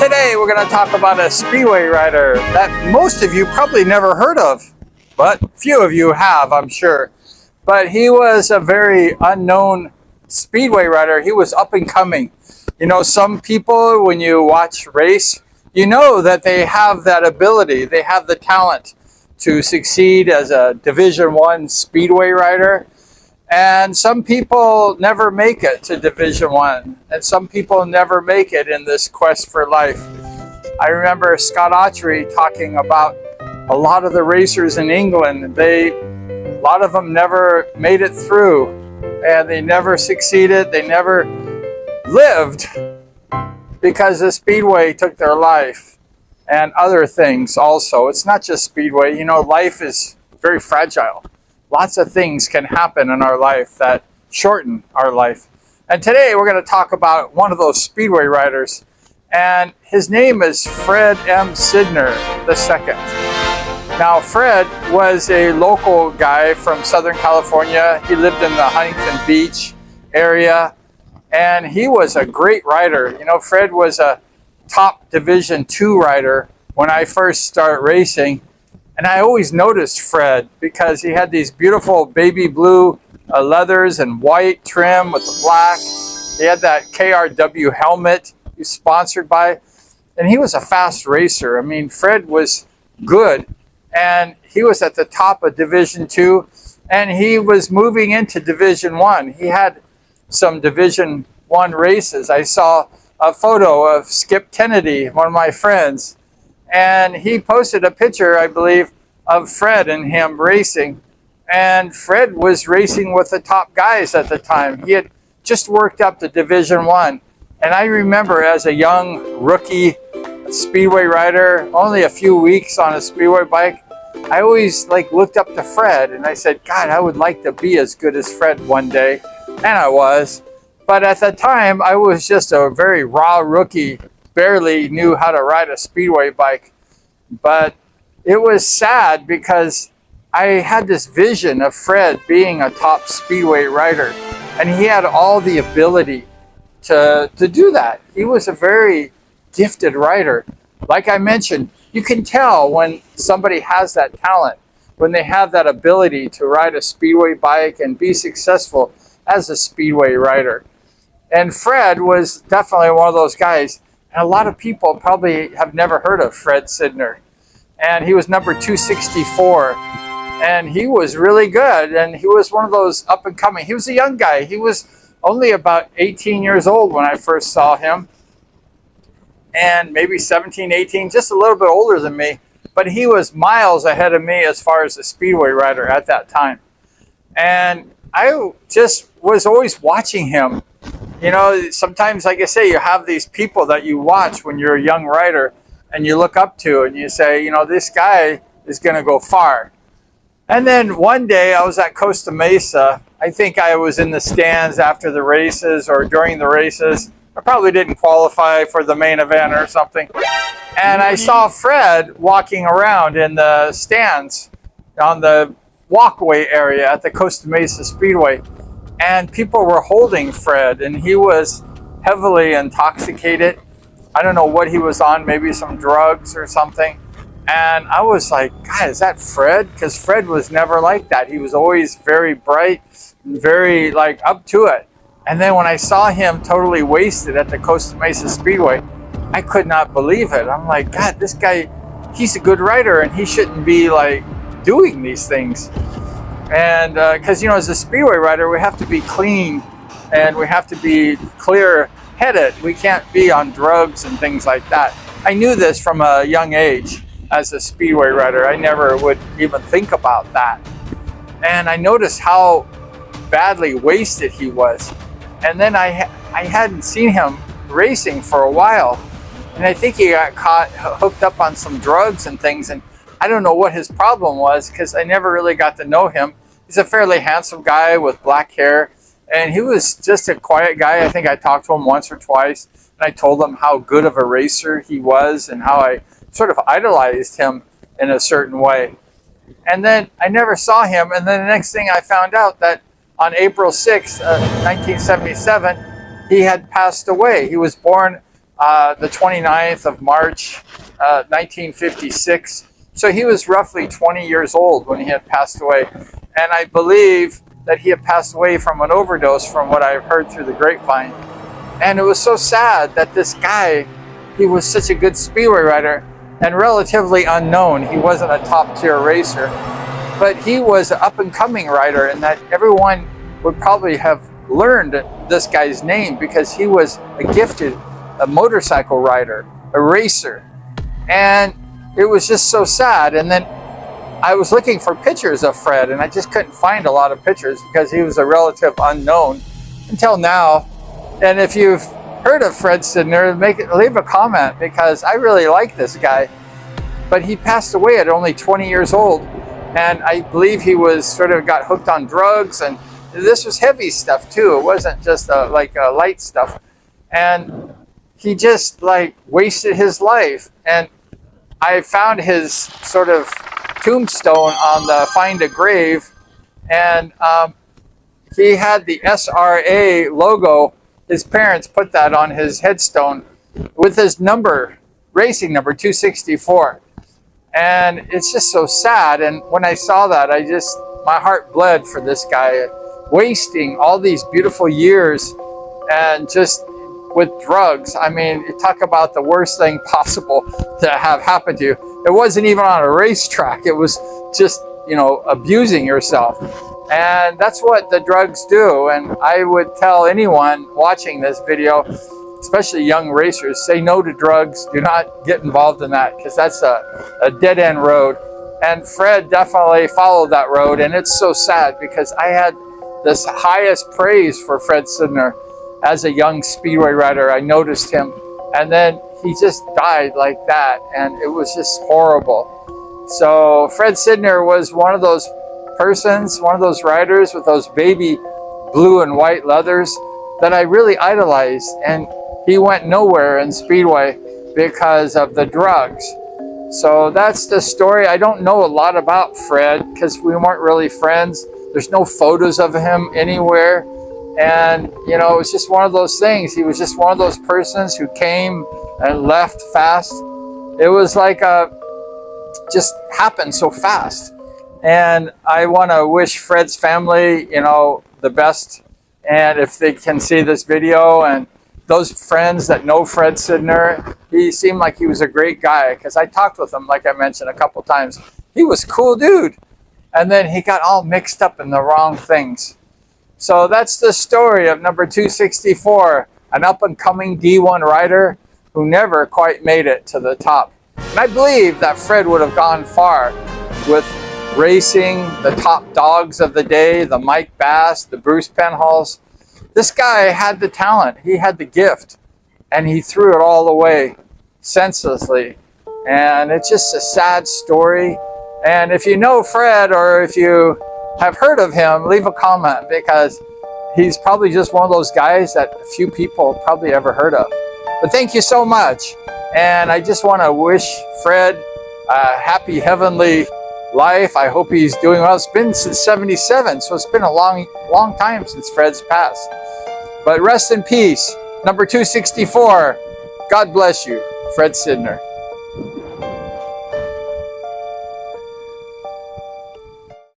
Today we're going to talk about a Speedway rider that most of you probably never heard of, but few of you have, I'm sure. But he was a very unknown Speedway rider. He was up and coming. You know, some people, when you watch race, you know that they have that ability. They have the talent to succeed as a Division I Speedway rider. And some people never make it to Division I, and some people never make it in this quest for life. I remember Scott Autry talking about a lot of the racers in England. A lot of them never made it through, and they never succeeded. They never lived because the Speedway took their life, and other things also. It's not just Speedway. You know, life is very fragile. Lots of things can happen in our life that shorten our life. And today we're going to talk about one of those Speedway riders. And his name is Fred M. Sidner II. Now, Fred was a local guy from Southern California. He lived in the Huntington Beach area. And he was a great rider. You know, Fred was a top Division II rider when I first started racing. And I always noticed Fred because he had these beautiful baby blue leathers and white trim with the black. He had that KRW helmet he was sponsored by. And he was a fast racer. I mean, Fred was good. And he was at the top of Division II. And he was moving into Division I. He had some Division I races. I saw a photo of Skip Kennedy, one of my friends. And he posted a picture, I believe, of Fred and him racing. And Fred was racing with the top guys at the time. He had just worked up to Division I. And I remember as a young rookie Speedway rider, only a few weeks on a Speedway bike, I always looked up to Fred and I said, God, I would like to be as good as Fred one day. And I was. But at the time, I was just a very raw rookie, barely knew how to ride a Speedway bike. But it was sad because I had this vision of Fred being a top Speedway rider, and he had all the ability to do that. He was a very gifted rider. Like I mentioned, you can tell when somebody has that talent, when they have that ability to ride a Speedway bike and be successful as a Speedway rider. And Fred was definitely one of those guys. And a lot of people probably have never heard of Fred Sidner. And he was number 264. And he was really good. And he was one of those up and coming. He was a young guy. He was only about 18 years old when I first saw him. And maybe 17, 18, just a little bit older than me. But he was miles ahead of me as far as a Speedway rider at that time. And I just was always watching him. You know, sometimes, like I say, you have these people that you watch when you're a young rider and you look up to and you say, you know, this guy is going to go far. And then one day I was at Costa Mesa. I think I was in the stands after the races or during the races. I probably didn't qualify for the main event or something. And I saw Fred walking around in the stands on the walkway area at the Costa Mesa Speedway. And people were holding Fred, and he was heavily intoxicated. I don't know what he was on, maybe some drugs or something. And I was like, God, is that Fred? Because Fred was never like that. He was always very bright and very up to it. And then when I saw him totally wasted at the Costa Mesa Speedway, I could not believe it. I'm like, God, this guy, he's a good rider, and he shouldn't be doing these things. And because, you know, as a Speedway rider, we have to be clean and we have to be clear-headed. We can't be on drugs and things like that. I knew this from a young age as a Speedway rider. I never would even think about that. And I noticed how badly wasted he was. And then I hadn't seen him racing for a while. And I think he got hooked up on some drugs and things. And I don't know what his problem was because I never really got to know him. He's a fairly handsome guy with black hair. And he was just a quiet guy. I think I talked to him once or twice. And I told him how good of a racer he was and how I sort of idolized him in a certain way. And then I never saw him. And then the next thing I found out that on April 6, 1977, he had passed away. He was born the 29th of March, 1956. So he was roughly 20 years old when he had passed away. And I believe that he had passed away from an overdose, from what I've heard through the grapevine. And it was so sad that this guy, he was such a good speedway rider and relatively unknown. He wasn't a top tier racer, but he was an up and coming rider, and that everyone would probably have learned this guy's name because he was a motorcycle rider, a racer. And it was just so sad. And then I was looking for pictures of Fred, and I just couldn't find a lot of pictures because he was a relative unknown until now. And if you've heard of Fred Sidner, leave a comment, because I really like this guy. But he passed away at only 20 years old, and I believe he was got hooked on drugs, and this was heavy stuff too. It wasn't just like light stuff. And he just wasted his life. And I found his sort of tombstone on the Find a Grave, and he had the SRA logo. His parents put that on his headstone with his number, racing number 264. And it's just so sad. And when I saw that, my heart bled for this guy, wasting all these beautiful years and just with drugs. I mean, you talk about the worst thing possible to have happen to you. It wasn't even on a racetrack. It was just, abusing yourself. And that's what the drugs do. And I would tell anyone watching this video, especially young racers, say no to drugs. Do not get involved in that, because that's a dead-end road. And Fred definitely followed that road. And it's so sad, because I had this highest praise for Fred Sidner as a young speedway rider. I noticed him, and then he just died like that, and it was just horrible. So Fred Sidner was one of those persons, one of those riders with those baby blue and white leathers that I really idolized. And he went nowhere in speedway because of the drugs. So that's the story. I don't know a lot about Fred because we weren't really friends. There's no photos of him anywhere. And, it was just one of those things. He was just one of those persons who came and left fast. It was like just happened so fast. And I want to wish Fred's family, the best. And if they can see this video, and those friends that know Fred Sidner, he seemed like he was a great guy, because I talked with him, like I mentioned, a couple times. He was a cool dude. And then he got all mixed up in the wrong things. So that's the story of number 264, an up-and-coming D1 rider who never quite made it to the top. And I believe that Fred would have gone far with racing the top dogs of the day, the Mike Bass, the Bruce Penhalls. This guy had the talent, he had the gift, and he threw it all away senselessly. And it's just a sad story. And if you know Fred, or if you have heard of him, leave a comment, because he's probably just one of those guys that few people probably ever heard of. But thank you so much. And I just want to wish Fred a happy heavenly life. I hope he's doing well. It's been since 77, so it's been a long time since Fred's passed. But rest in peace. Number 264, God bless you, Fred Sidner.